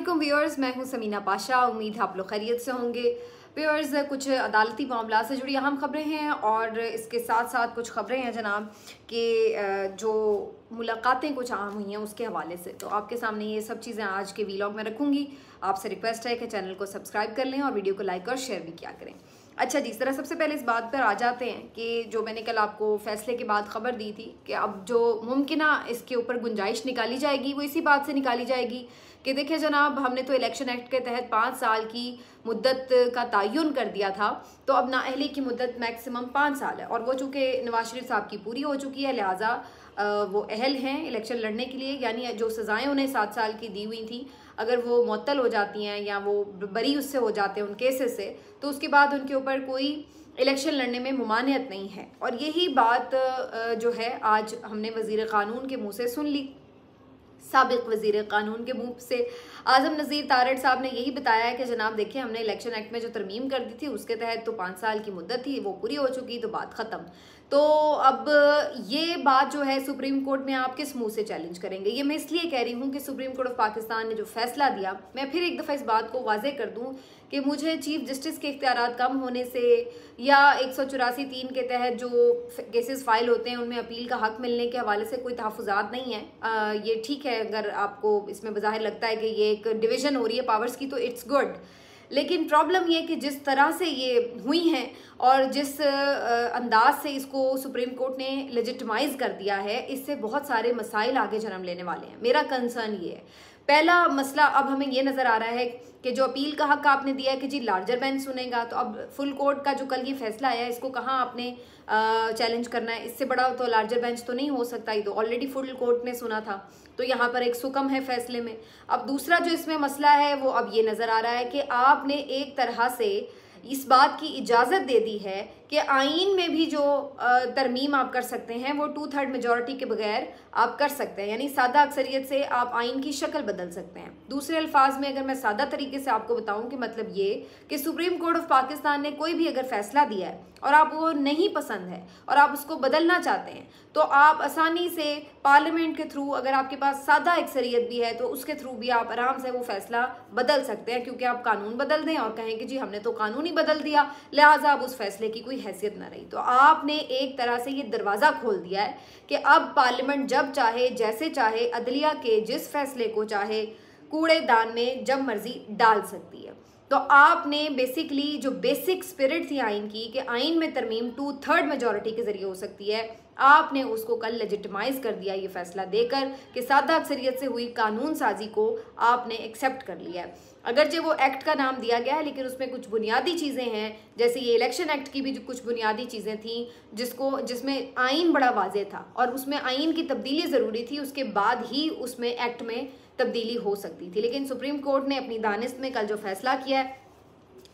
अस्सलामुअलैकुम व्यूअर्स, मैं हूं समीना पाशा। उम्मीद है आप लोग खैरियत से होंगे। व्यूअर्स, कुछ अदालती मामला से जुड़ी अहम खबरें हैं और इसके साथ साथ कुछ खबरें हैं जनाब कि जो मुलाकातें कुछ अहम हुई हैं उसके हवाले से। तो आपके सामने ये सब चीज़ें आज के वीलॉग में रखूँगी। आपसे रिक्वेस्ट है कि चैनल को सब्सक्राइब कर लें और वीडियो को लाइक और शेयर भी किया करें। अच्छा जी, जरा सबसे पहले इस बात पर आ जाते हैं कि जो मैंने कल आपको फैसले के बाद खबर दी थी कि अब जो मुमकिन इसके ऊपर गुंजाइश निकाली जाएगी वो इसी बात से निकाली जाएगी कि देखिए जनाब, हमने तो इलेक्शन एक्ट के तहत 5 साल की मुद्दत का तयन कर दिया था, तो अब नाअहली की मुद्दत मैक्सिमम 5 साल है और वो चूँकि नवाज शरीफ साहब की पूरी हो चुकी है, लिहाजा वो अहल हैं इलेक्शन लड़ने के लिए। यानी जो सज़ाएं उन्हें 7 साल की दी हुई थी, अगर वो मुअत्तल हो जाती हैं या वो बरी उससे हो जाते हैं उन केसेस से, तो उसके बाद उनके ऊपर कोई इलेक्शन लड़ने में मुमानियत नहीं है। और यही बात जो है आज हमने वज़ीर क़ानून के मुँह से सुन ली। साबिक़ वज़ीर क़ानून के मुँह से आज़म नज़ीर तारड़ साहब ने यही बताया है कि जनाब देखिए, हमने इलेक्शन एक्ट में जो तरमीम कर दी थी उसके तहत तो 5 साल की मुद्दत थी, वो पूरी हो चुकी, तो बात ख़त्म। तो अब ये बात जो है सुप्रीम कोर्ट में आप किस मुंह से चैलेंज करेंगे? ये मैं इसलिए कह रही हूँ कि सुप्रीम कोर्ट ऑफ पाकिस्तान ने जो फैसला दिया, मैं फिर एक दफ़ा इस बात को वाज़ेह कर दूँ कि मुझे चीफ जस्टिस के इख्तियारात कम होने से या 184(3) के तहत जो केसेस फाइल होते हैं उनमें अपील का हक मिलने के हवाले से कोई तहफ़्फ़ुज़ात नहीं है। ये ठीक है, अगर आपको इसमें बज़ाहिर लगता है कि ये एक डिवीज़न हो रही है पावर्स की, तो इट्स गुड। लेकिन प्रॉब्लम ये कि जिस तरह से ये हुई हैं और जिस अंदाज से इसको सुप्रीम कोर्ट ने लेजिटिमाइज़ कर दिया है, इससे बहुत सारे मसाइल आगे जन्म लेने वाले हैं। मेरा कंसर्न ये है, पहला मसला अब हमें ये नज़र आ रहा है कि जो अपील का हक आपने दिया है कि जी लार्जर बेंच सुनेगा, तो अब फुल कोर्ट का जो कल ये फैसला आया है इसको कहाँ आपने चैलेंज करना है? इससे बड़ा तो लार्जर बेंच तो नहीं हो सकता, ये तो ऑलरेडी फुल कोर्ट ने सुना था, तो यहाँ पर एक सुकम है फैसले में। अब दूसरा जो इसमें मसला है वो अब ये नज़र आ रहा है कि आपने एक तरह से इस बात की इजाज़त दे दी है कि आइन में भी जो तरमीम आप कर सकते हैं वो 2/3 मेजॉरिटी के बगैर आप कर सकते हैं, यानी सादा अक्सरियत से आप आइन की शक्ल बदल सकते हैं। दूसरे अल्फाज में अगर मैं सादा तरीके से आपको बताऊं कि मतलब ये कि सुप्रीम कोर्ट ऑफ पाकिस्तान ने कोई भी अगर फैसला दिया है और आप वो नहीं पसंद है और आप उसको बदलना चाहते हैं, तो आप आसानी से पार्लियामेंट के थ्रू, अगर आपके पास सादा अक्सरियत भी है तो उसके थ्रू भी आप आराम से वो फैसला बदल सकते हैं, क्योंकि आप कानून बदल दें और कहें कि जी हमने तो कानून ही बदल दिया, लिहाजा अब उस फैसले की कोई हैसियत ना रही। तो आपने एक तरह से ये दरवाज़ा खोल दिया है कि अब पार्लियामेंट जब चाहे जैसे चाहे अदलिया के जिस फैसले को चाहे कूड़ेदान में जब मर्जी डाल सकती है। तो आपने बेसिकली जो बेसिक स्पिरिट थी आइन की कि आइन में तरमीम 2/3 मेजॉरिटी के जरिए हो सकती है, आपने उसको कल लेजिटिमाइज कर दिया ये फैसला देकर कि सादा अक्सरियत से हुई कानून साजी को आपने एक्सेप्ट कर लिया है। अगरचे वो एक्ट का नाम दिया गया है, लेकिन उसमें कुछ बुनियादी चीज़ें हैं, जैसे ये इलेक्शन एक्ट की भी जो कुछ बुनियादी चीज़ें थी जिसमें आइन बड़ा वाज़ेह था और उसमें आइन की तब्दीली ज़रूरी थी, उसके बाद ही उसमें एक्ट में तब्दीली हो सकती थी। लेकिन सुप्रीम कोर्ट ने अपनी दानिश में कल जो फैसला किया है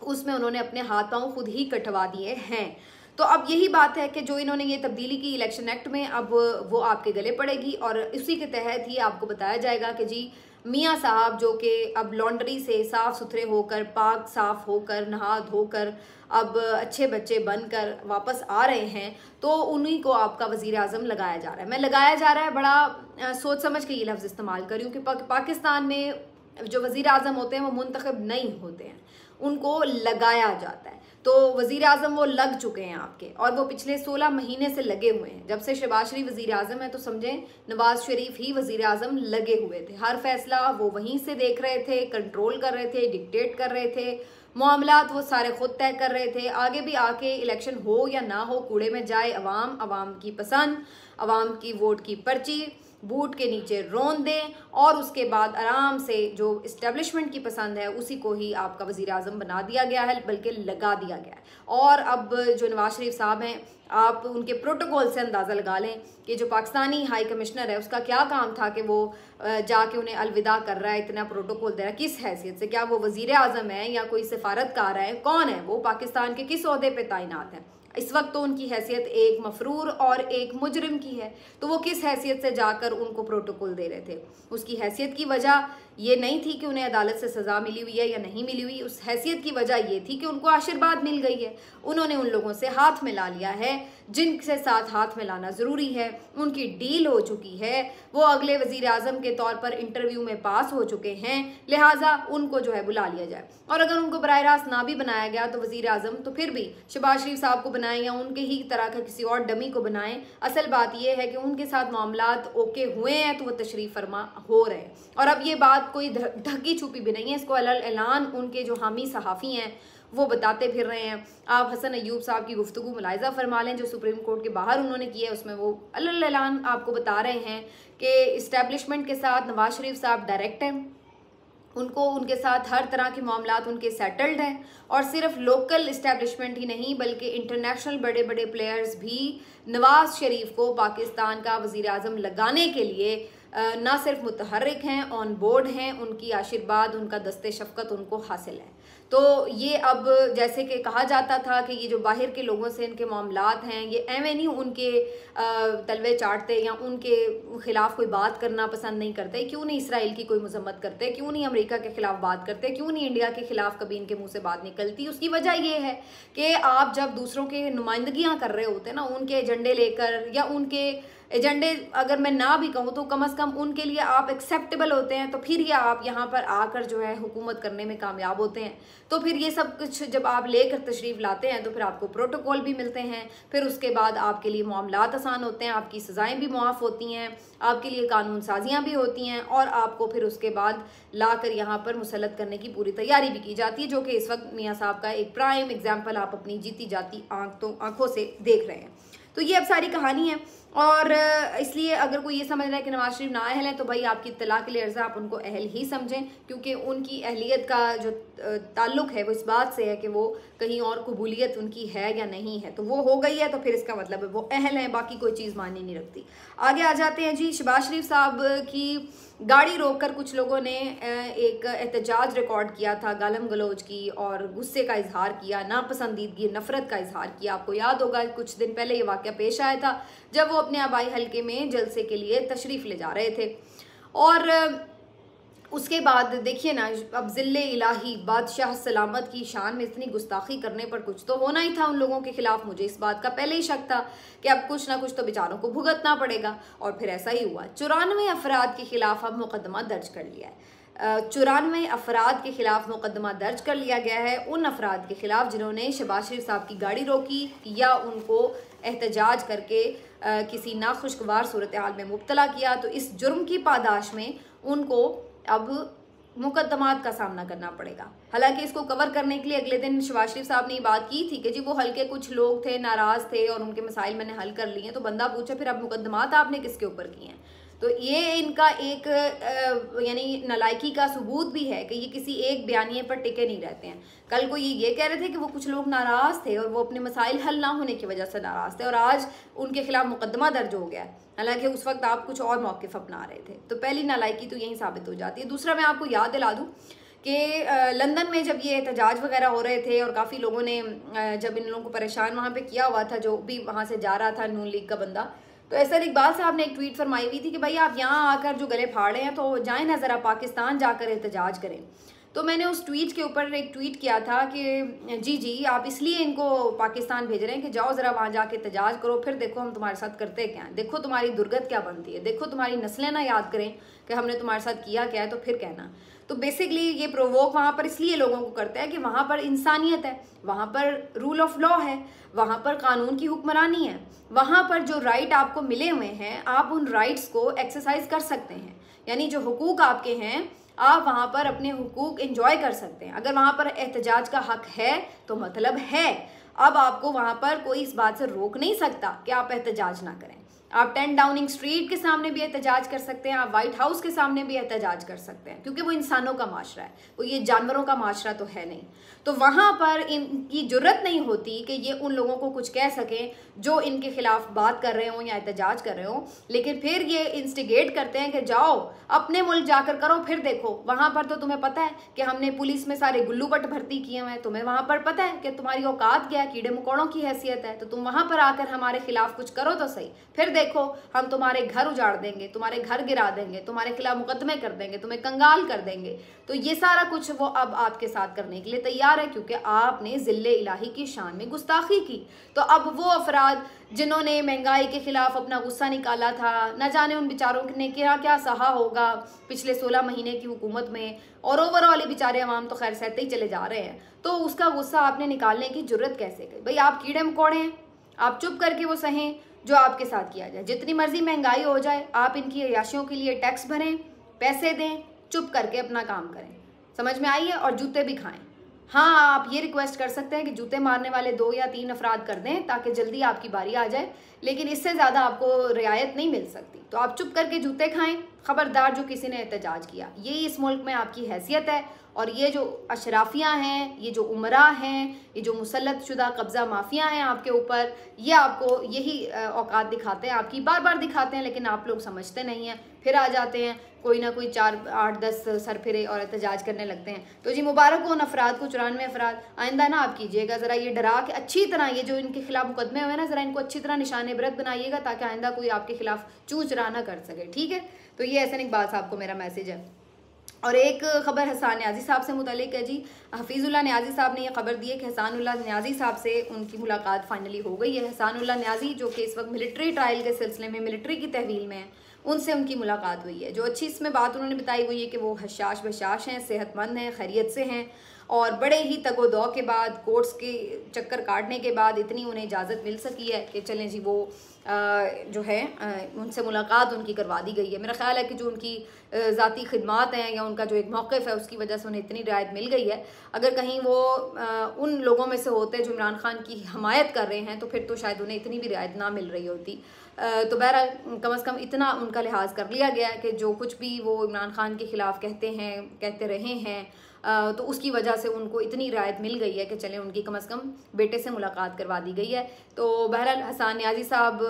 उसमें उन्होंने अपने हाथ पांव खुद ही कटवा दिए हैं। तो अब यही बात है कि जो इन्होंने ये तब्दीली की इलेक्शन एक्ट में, अब वो आपके गले पड़ेगी और उसी के तहत ही आपको बताया जाएगा कि जी मियाँ साहब जो कि अब लॉन्ड्री से साफ़ सुथरे होकर, पाक साफ़ होकर, नहा धोकर अब अच्छे बच्चे बनकर वापस आ रहे हैं, तो उन्हीं को आपका वज़ीर आज़म लगाया जा रहा है। मैं लगाया जा रहा है बड़ा सोच समझ के ये लफ्ज़ इस्तेमाल कर रही हूँ कि पाकिस्तान में जो वज़ीर आज़म होते हैं वो मुंतखब नहीं होते हैं, उनको लगाया जाता है। तो वज़ीर आज़म वो लग चुके हैं आपके, और वो पिछले 16 महीने से लगे हुए हैं। जब से शहबाज शरीफ वज़ीर आज़म है तो समझें नवाज शरीफ ही वज़ीर आज़म लगे हुए थे। हर फैसला वो वहीं से देख रहे थे, कंट्रोल कर रहे थे, डिक्टेट कर रहे थे, मामलात वो सारे खुद तय कर रहे थे। आगे भी आके इलेक्शन हो या ना हो, कूड़े में जाए अवाम की पसंद, अवाम की वोट की पर्ची बूट के नीचे रोन दें और उसके बाद आराम से जो इस्टेब्लिशमेंट की पसंद है उसी को ही आपका वज़ीर आज़म बना दिया गया है, बल्कि लगा दिया गया है। और अब जो नवाज शरीफ साहब हैं, आप उनके प्रोटोकॉल से अंदाज़ा लगा लें कि जो पाकिस्तानी हाई कमिश्नर है उसका क्या काम था कि वो जाके उन्हें अलविदा कर रहा है, इतना प्रोटोकॉल दे रहा है, किस हैसियत से? क्या वो वज़ीर आज़म है या कोई सिफारतकार है? कौन है वो? पाकिस्तान के किस ओहदे पे तैनात है? इस वक्त तो उनकी हैसियत एक मफरूर और एक मुजरिम की है, तो वो किस हैसियत से जाकर उनको प्रोटोकॉल दे रहे थे? उसकी हैसियत की वजह ये नहीं थी कि उन्हें अदालत से सज़ा मिली हुई है या नहीं मिली हुई, उस हैसियत की वजह ये थी कि उनको आशीर्वाद मिल गई है। उन्होंने उन लोगों से हाथ मिला लिया है जिनके साथ हाथ मिलाना ज़रूरी है, उनकी डील हो चुकी है, वो अगले वज़ीर आज़म के तौर पर इंटरव्यू में पास हो चुके हैं, लिहाजा उनको जो है बुला लिया जाए। और अगर उनको बराह रास्त ना भी बनाया गया तो वज़ीर आज़म तो फिर भी शहबाज शरीफ साहब को बनाएं या उनके ही तरह का किसी और डमी को बनाएं। असल बात यह है कि उनके साथ मामलात ओके हुए हैं तो वो तशरीफ़ फरमा हो रहे हैं। और अब ये बात कोई ढकी छुपी भी नहीं है, इसको अलल ऐलान उनके जो हामी सहाफ़ी हैं वो बताते फिर रहे हैं। आप हसन अयूब साहब की गुफ्तगू मुलाहिज़ा फरमा लें जो सुप्रीम कोर्ट के बाहर उन्होंने की है, उसमें वो अलल ऐलान आपको बता रहे हैं कि इस्टेब्लिशमेंट के साथ नवाज शरीफ साहब डायरेक्ट हैं, उनको उनके साथ हर तरह के मामलात उनके सेटल्ड हैं। और सिर्फ लोकल इस्टेब्लिशमेंट ही नहीं बल्कि इंटरनेशनल बड़े बड़े प्लेयर्स भी नवाज शरीफ को पाकिस्तान का वज़ीर आज़म लगाने के लिए ना सिर्फ मुतहर्रिक हैं, ऑन बोर्ड हैं, उनकी आशीर्वाद, उनका दस्ते शफ़क़त उनको हासिल है। तो ये अब जैसे कि कहा जाता था कि ये जो बाहर के लोगों से इनके मामलात हैं ये एवं नहीं उनके तलवे चाटते या उनके ख़िलाफ़ कोई बात करना पसंद नहीं करते, क्यों नहीं इसराइल की कोई मजम्मत करते, क्यों नहीं अमेरिका के ख़िलाफ़ बात करते, क्यों नहीं इंडिया के ख़िलाफ़ कभी इनके मुँह से बात निकलती। उसकी वजह ये है कि आप जब दूसरों के नुमाइंदगियाँ कर रहे होते हैं ना, उनके एजेंडे लेकर या उनके एजेंडे अगर मैं ना भी कहूँ तो कम से कम उनके लिए आप एक्सेप्टेबल होते हैं, तो फिर ये आप यहाँ पर आकर जो है हुकूमत करने में कामयाब होते हैं। तो फिर ये सब कुछ जब आप लेकर तशरीफ़ लाते हैं तो फिर आपको प्रोटोकॉल भी मिलते हैं, फिर उसके बाद आपके लिए मामलात आसान होते हैं, आपकी सज़ाएँ भी मुआफ़ होती हैं, आपके लिए कानून साजियाँ भी होती हैं और आपको फिर उसके बाद लाकर यहाँ पर मुसल्लत करने की पूरी तैयारी भी की जाती है, जो कि इस वक्त मियाँ साहब का एक प्राइम एग्जाम्पल आप अपनी जीती जाती आँखों से देख रहे हैं। तो ये अब सारी कहानी है। और इसलिए अगर कोई ये समझ रहा है कि नवाज शरीफ नाअहल है तो भाई आपकी इत्तला के लिए अर्ज़ा, आप उनको अहल ही समझें, क्योंकि उनकी अहलियत का जो ताल्लुक़ है वो इस बात से है कि वो कहीं और कबूलियत उनकी है या नहीं है। तो वो हो गई है तो फिर इसका मतलब है वो अहल है, बाकी कोई चीज़ मायने नहीं रखती। आगे आ जाते हैं जी। शहबाज शरीफ साहब की गाड़ी रोककर कुछ लोगों ने एक एहतजाज रिकॉर्ड किया था, गालम गलोच की और गुस्से का इजहार किया, नापसंदीदगी नफ़रत का इजहार किया। आपको याद होगा कुछ दिन पहले ये वाक़या पेश आया था जब वो अपने आबाई हल्के में जलसे के लिए तशरीफ़ ले जा रहे थे। और उसके बाद देखिए ना, अब ज़िल्ले इलाही बादशाह सलामत की शान में इतनी गुस्ताखी करने पर कुछ तो होना ही था उन लोगों के खिलाफ। मुझे इस बात का पहले ही शक था कि अब कुछ ना कुछ तो बेचारों को भुगतना पड़ेगा, और फिर ऐसा ही हुआ। 94 अफराद के खिलाफ अब मुकदमा दर्ज कर लिया है। 94 अफराद के खिलाफ मुकदमा दर्ज कर लिया गया है, उन अफराद के खिलाफ जिन्होंने शहबाज शरीफ साहब की गाड़ी रोकी या उनको एहतजाज करके किसी नाखुशगवार सूरत हाल में मुब्तला किया। तो इस जुर्म की पादाश में उनको अब मुकदमात का सामना करना पड़ेगा। हालांकि इसको कवर करने के लिए अगले दिन शहबाज शरीफ साहब ने ये बात की थी कि जी वो हल्के कुछ लोग थे, नाराज़ थे और उनके मसाइल मैंने हल कर लिए। तो बंदा पूछे फिर अब मुकदमात आपने किसके ऊपर किए हैं? तो ये इनका एक यानी नालायकी का सबूत भी है कि ये किसी एक बयानिए पर टिके नहीं रहते हैं। कल को ये कह रहे थे कि वो कुछ लोग नाराज़ थे और वो अपने मसाइल हल ना होने की वजह से नाराज़ थे, और आज उनके खिलाफ मुकदमा दर्ज हो गया है, हालांकि उस वक्त आप कुछ और मौक़िफ़ अपना रहे थे। तो पहली नालायकी तो यही साबित हो जाती है। दूसरा, मैं आपको याद दिला दूँ कि लंदन में जब ये एहतजाज वगैरह हो रहे थे और काफ़ी लोगों ने जब इन लोगों को परेशान वहाँ पे किया हुआ था, जो भी वहाँ से जा रहा था नून लीग का बंदा, तो एसर इकबाल साहब ने एक ट्वीट फरमाई हुई थी कि भाई आप यहाँ आकर जो गले फाड़े हैं तो जाएं ना ज़रा पाकिस्तान जाकर एहतजाज करें। तो मैंने उस ट्वीट के ऊपर एक ट्वीट किया था कि जी आप इसलिए इनको पाकिस्तान भेज रहे हैं कि जाओ ज़रा वहाँ जाके एहतजाज करो, फिर देखो हम तुम्हारे साथ करते क्या हैं, देखो तुम्हारी दुर्गत क्या बनती है, देखो तुम्हारी नस्लें ना याद करें कि हमने तुम्हारे साथ किया क्या है, तो फिर कहना। तो बेसिकली ये प्रोवोक वहाँ पर इसलिए लोगों को करता है कि वहाँ पर इंसानियत है, वहाँ पर रूल ऑफ लॉ है, वहाँ पर कानून की हुक्मरानी है, वहाँ पर जो राइट आपको मिले हुए हैं आप उन राइट्स को एक्सरसाइज कर सकते हैं। यानी जो हुकूक आपके हैं आप वहाँ पर अपने हुकूक एंजॉय कर सकते हैं। अगर वहाँ पर एहतजाज का हक है तो मतलब है, अब आपको वहाँ पर कोई इस बात से रोक नहीं सकता कि आप एहतजाज ना करें। आप 10 डाउनिंग स्ट्रीट के सामने भी एहतजाज कर सकते हैं, आप वाइट हाउस के सामने भी एहतजाज कर सकते हैं, क्योंकि वो इंसानों का माशरा है, वो ये जानवरों का माशरा तो है नहीं। तो वहाँ पर इनकी जुर्रत नहीं होती कि ये उन लोगों को कुछ कह सकें जो इनके खिलाफ बात कर रहे हों या एहतजाज कर रहे हों, लेकिन फिर ये इंस्टिगेट करते हैं कि जाओ अपने मुल्क जाकर करो, फिर देखो वहाँ पर तो तुम्हें पता है कि हमने पुलिस में सारे गुल्लू बट भर्ती किए हुए हैं, तुम्हें वहाँ पर पता है कि तुम्हारी औकात क्या है, कीड़े मकोड़ों की हैसियत है, तो तुम वहाँ पर आकर हमारे खिलाफ कुछ करो तो सही, फिर देखो हम तुम्हारे घर उजाड़ देंगे, तुम्हारे घर गिरा देंगे, तुम्हारे खिलाफ मुकदमे कर देंगे, तुम्हें कंगाल कर देंगे। तो ये सारा कुछ वो अब आपके साथ करने के लिए तैयार है, क्योंकि आपने ज़िल्ले इलाही की शान में गुस्ताखी की। तो अब वो अफराद जिन्होंने महंगाई के खिलाफ अपना गुस्सा निकाला था, न जाने उन बेचारों ने क्या क्या सहा होगा पिछले 16 महीने की हुकूमत में, और ओवरऑल बेचारे अवाम तो खैर सहते ही चले जा रहे हैं। तो उसका गुस्सा आपने निकालने की जरूरत कैसे गई? भाई आप कीड़े मकोड़े हैं, आप चुप करके वो सहें जो आपके साथ किया जाए। जितनी मर्जी महंगाई हो जाए, आप इनकी अयाशियों के लिए टैक्स भरें, पैसे दें, चुप करके अपना काम करें। समझ में आई है? और जूते भी खाएं। हाँ, आप ये रिक्वेस्ट कर सकते हैं कि जूते मारने वाले 2 या 3 अफराद कर दें ताकि जल्दी आपकी बारी आ जाए, लेकिन इससे ज़्यादा आपको रियायत नहीं मिल सकती। तो आप चुप करके जूते खाएं। खबरदार जो किसी ने एहतजाज किया, ये इस मुल्क में आपकी हैसियत है। और ये जो अशराफियाँ हैं, ये जो उमरा हैं, ये जो मुसल्लत शुदा कब्ज़ा माफिया हैं आपके ऊपर, ये आपको यही औकात दिखाते हैं, आपकी बार बार दिखाते हैं, लेकिन आप लोग समझते नहीं हैं। फिर आ जाते हैं कोई ना कोई 4, 8, 10 सर फिरे और एहतजाज करने लगते हैं। तो जी मुबारक हो उन अफराद को, 94 अफराद। आइंदा ना आप कीजिएगा, ज़रा ये डरा के अच्छी तरह, ये जो इनके खिलाफ मुकदमे हुए ना, ज़रा इनको अच्छी तरह निशान इबरत बनाइएगा ताकि आइंदा कोई आपके खिलाफ चूँ चरा ना कर सके। ठीक है? तो ये एहसन इकबाल साहब को मेरा मैसेज है। और एक ख़बर हसान न्याजी साहब से मुतालिक है जी। हफीज़ुल्लाह न्याजी साहब ने यह खबर दी है कि हसानुल्लाह न्याजी साहब से उनकी मुलाकात फाइनली हो गई है। हसानुल्लाह न्याजी जो कि इस वक्त मिलिट्री ट्रायल के सिलसिले में मिलिट्री की तहवील में है, उनसे उनकी मुलाकात हुई है। जो अच्छी इसमें बात उन्होंने बताई हुई है कि वो हशाश बशाश हैं, सेहतमंद हैं, खैरियत से हैं, और बड़े ही तगोदौ के बाद, कोर्ट्स के चक्कर काटने के बाद इतनी उन्हें इजाज़त मिल सकी है कि चलें जी वो जो है उनसे मुलाकात उनकी करवा दी गई है। मेरा ख्याल है कि जो उनकी ज़ाती खिदमात हैं या उनका जो एक मौक़िफ़ है, उसकी वजह से उन्हें इतनी रियायत मिल गई है। अगर कहीं वो उन लोगों में से होते जो इमरान खान की हमायत कर रहे हैं, तो फिर तो शायद उन्हें इतनी भी रियायत ना मिल रही होती। तो बहरहाल कम अज़ कम इतना उनका लिहाज कर लिया गया है कि जो कुछ भी वो इमरान खान के ख़िलाफ़ कहते हैं, कहते रहे हैं, तो उसकी वजह से उनको इतनी रियायत मिल गई है कि चलें उनकी कम अज़ कम बेटे से मुलाकात करवा दी गई है। तो बहरहाल हसान न्याजी साहब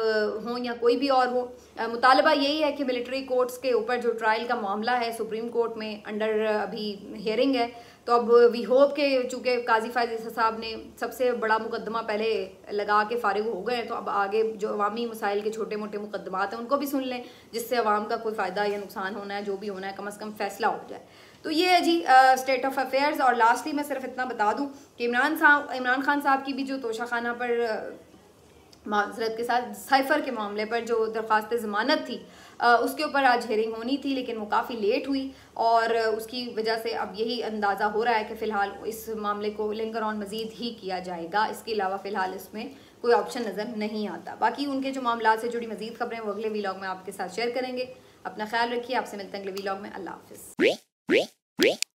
हों या कोई भी और हो, मुतालबा यही है कि मिलिट्री कोर्ट्स के ऊपर जो ट्रायल का मामला है सुप्रीम कोर्ट में अंडर अभी हियरिंग है, तो अब वी होप के चूँकि काजी फायज़ ईसा साहब ने सबसे बड़ा मुकदमा पहले लगा के फारिग हो गए हैं, तो अब आगे जो अवामी मसाइल के छोटे मोटे मुकदमात हैं उनको भी सुन लें, जिससे अवाम का कोई फ़ायदा या नुकसान होना है, जो भी होना है, कम अज़ कम फैसला हो जाए। तो ये है जी स्टेट ऑफ अफेयर्स। और लास्टली मैं सिर्फ इतना बता दूं कि इमरान खान साहब की भी जो तोशाखाना पर माजरत के साथ साइफ़र के मामले पर जो दरख्वास्त ज़मानत थी, उसके ऊपर आज हेयरिंग होनी थी, लेकिन वो काफ़ी लेट हुई, और उसकी वजह से अब यही अंदाज़ा हो रहा है कि फ़िलहाल इस मामले को लिंगर ऑन मज़ीद ही किया जाएगा। इसके अलावा फ़िलहाल इसमें कोई ऑप्शन नज़र नहीं आता। बाकी उनके जो मामला से जुड़ी मज़ीद खबरें वो अगले वीलॉग में आपके साथ शेयर करेंगे। अपना ख्याल रखिए, आपसे मिलते हैं अगले वीलॉग में। अल्लाह हाफ़िज़।